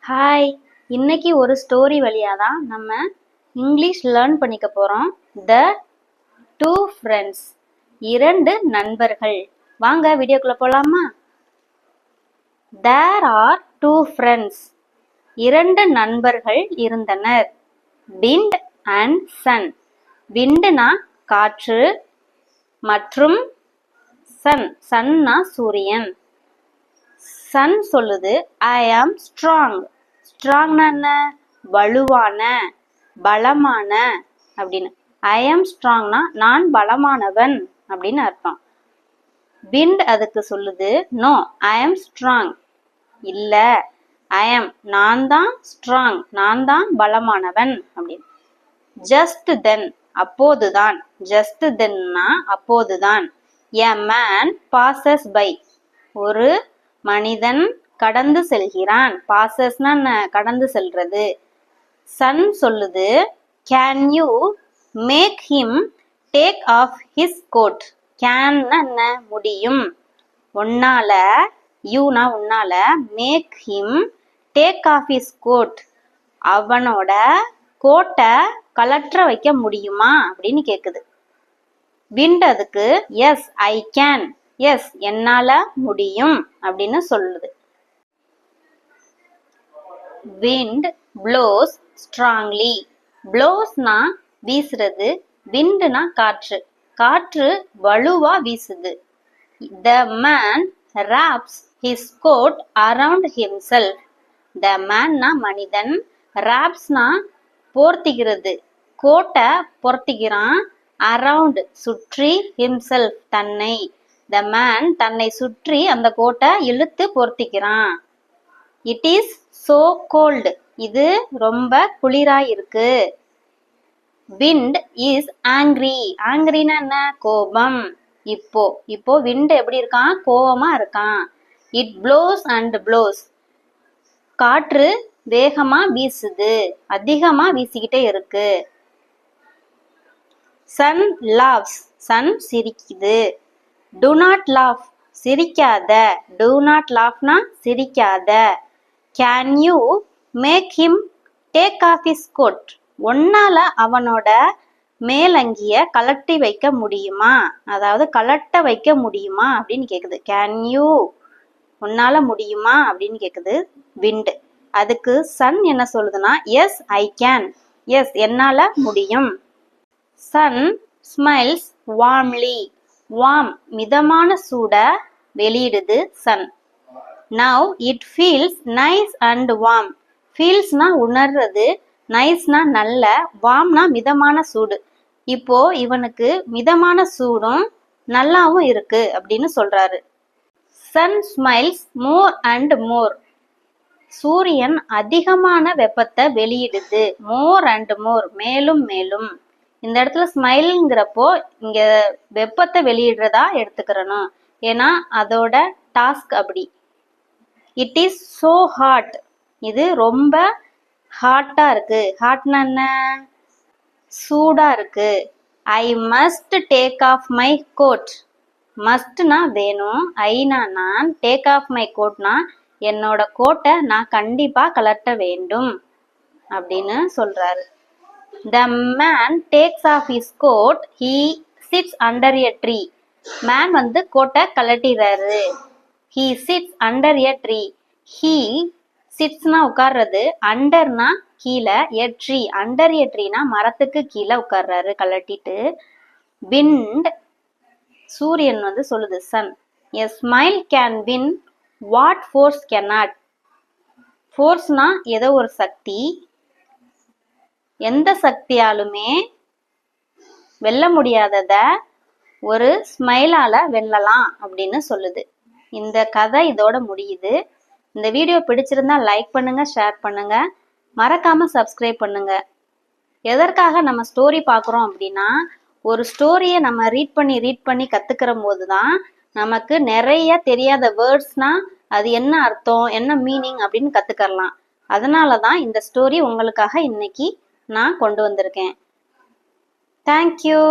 Hi, இன்னைக்கு ஒரு story வழியாக தான் நம்ம இங்கிலீஷ் லேர்ன் பண்ணிக்க போகிறோம். த டூ ஃப்ரெண்ட்ஸ், இரண்டு நண்பர்கள். வாங்க வீடியோக்குள்ளே போகலாமா? தேர் ஆர் டூ ஃப்ரெண்ட்ஸ், இரண்டு நண்பர்கள் இருந்தனர். Wind and son. விண்டுனா காற்று மற்றும் சன், சன்னா சூரியன். சன் சொல்லுது ஐ ஆம் ஸ்ட்ராங். ஸ்ட்ராங்னா என்ன? வலுவான, பலமான அப்படின்னு. ஐ ஆம் ஸ்ட்ராங்னா நான் பலமானவன் அப்படின்னு அர்த்தம். விண்ட் அதுக்கு சொல்லுது நோ, ஐ ஆம் ஸ்ட்ராங். இல்ல, ஐ ஆம், நான் தான் ஸ்ட்ராங், நான் தான் பலமானவன் அப்படின்னு. ஜஸ்ட் தென், அப்போதுதான். ஜஸ்ட் தென்னா அப்போதுதான். எ மேன் பாசஸ் பை, ஒரு மனிதன் கடந்து செல்கிறான். பாசஸ்னா கடந்து செல்றது. சன் சொல்லுது can you make him take off his coat. கேன்னா என்ன? முடியும். உன்னால, யூனா உன்னால, make him take off his coat, அவனோட கோட்டை கலற்ற வைக்க முடியுமா அப்படின்னு கேக்குது. விண்ட் அதுக்கு எஸ் ஐ கேன், எஸ் என்னால முடியும் அப்படின்னு சொல்லுது. Wind blows strongly. ப்ளோஸ்னா வீசுறது, விண்ட்னா காற்று. காற்று வலுவா வீசுது. The man wraps his coat around himself. The மேன்னா மனிதன், wraps-னா போர்த்திக்கிறது, கோட்டை பொருத்திக்கிறான். அரவுண்ட் சுற்றி, himself தன்னை. த மேன் தன்னை சுற்றி அந்த கோட்டை இழுத்து பொருத்திக்கிறான். இட் இஸ் சோ கோல்டு, இது ரொம்ப குளிராயிருக்கு. Wind is angry. ஆங்க்ரினா என்ன? கோபம். இப்போ விண்ட் எப்படி இருக்கான்? கோபமா இருக்கான். இட் ப்ளோஸ் அண்ட் ப்ளோஸ், காற்று வேகமா வீசுது, அதிகமா வீசிக்கிட்டே இருக்கு. Sun laughs. சன் சிரிக்குது. டு நாட் லாஃப், சிரிக்காத. டு நாட் லாஃப்னா சிரிக்காத. Can you make him take off his coat. உன்னால அவனோட மேலங்கிய கலட்டி வைக்க முடியுமா, அதாவது கலட்ட வைக்க முடியுமா அப்படின்னு கேக்குது. கேன் யூ, உன்னால முடியுமா அப்படின்னு கேக்குது விண்ட். அதுக்கு சன் என்ன சொல்லுதுன்னா எஸ் ஐ கேன், எஸ் என்னால முடியும். Sun smiles warmly. வார்ம் மிதமான சூட வெளியிடுது sun. Now it feels nice and warm. ஃபீல்ஸ்னா உணர்றது, நைஸ்னா நல்ல, வார்ம்னா மிதமான சூடு. இப்போ இவனுக்கு மிதமான சூடும் நல்லாவும் இருக்கு அப்படின்னு சொல்றாரு. Sun smiles more and more. சூரியன் அதிகமான வெப்பத்தை வெளியிடுது. மோர் அண்ட் மோர், மேலும் மேலும். இந்த இடத்துல ஸ்மைல்ங்கிறப்போ இங்க வெப்பத்தை வெளியிடுறதா எடுத்துக்கிறணும், ஏன்னா அதோட டாஸ்க் அப்படி. இட் இஸ் சோ ஹாட், இது ரொம்ப ஹாட்டா இருக்கு. ஹாட்னா என்ன? சூடா இருக்கு. I must take off my coat. மஸ்ட்னா வேணும், ஐனா நான், டேக் ஆஃப் மை கோட்னா என்னோட கோட்டை நான் கண்டிப்பா கலட்ட வேண்டும் அப்படின்னு சொல்றாரு. The man takes off his coat. He sits under a tree. Man வந்து கோட்டை கலட்டிறாரு. He sits under a tree. He sitsனா உட்கார்றது, underனா கீழே, a tree, under a treeனா மரத்துக்கு கீழே உட்கார்றாரு கலட்டிட்டு. Wind, சூரியன் வந்து சொல்லுது sun, a smile can win what force cannot. ஃபோர்ஸ்னா ஏதோ ஒரு சக்தி, எந்த சக்தியாலுமே வெல்ல முடியாதத ஒரு ஸ்மைலால வெல்லலாம் அப்படின்னு சொல்லுது. இந்த கதை இதோட முடியுது. இந்த வீடியோ பிடிச்சிருந்தா லைக் பண்ணுங்க, ஷேர் பண்ணுங்க, மறக்காம சப்ஸ்கிரைப் பண்ணுங்க. எதற்காக நம்ம ஸ்டோரி பார்க்குறோம் அப்படின்னா, ஒரு ஸ்டோரியை நம்ம ரீட் பண்ணி கத்துக்கிற போது தான் நமக்கு நிறைய தெரியாத வேர்ட்ஸ்னா அது என்ன அர்த்தம், என்ன மீனிங் அப்படின்னு கத்துக்கலாம். அதனால தான் இந்த ஸ்டோரி உங்களுக்காக இன்னைக்கு நான் கொண்டு வந்திருக்கேன். தேங்க்யூ.